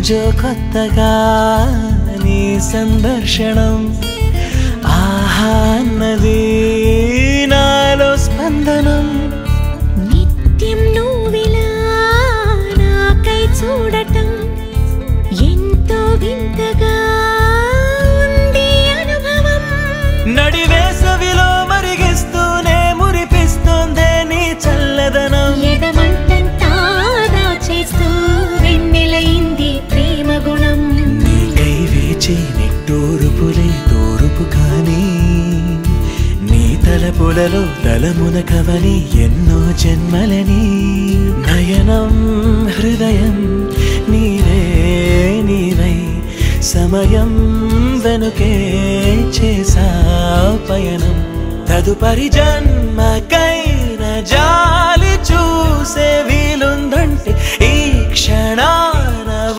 రోజు కొత్తగా నీ సందర్శనం ఆహా అన్నది నాలో స్పందనం నిత్యం నువ్విలా నాకై చూడటం ఎంతో వింతగా ఉంది అనుభవం నడివేసవిలో మరిగిస్తూనే మురిపిస్తోందే నీ చల్లదనం ఎదమంటంతా దాచేస్తూ వెన్నెలైంది ప్రేమ గుణం నీకై వేచి నిట్టూరుపులే తూరుపు కానీ నీ తలపులలో తలమున కవని ఎన్నో జన్మలని నయనం హృదయం నీవే నీవై సమయం వెనుకే చేసా పయనం తదుపరి జన్మకైన జాలి చూసేవి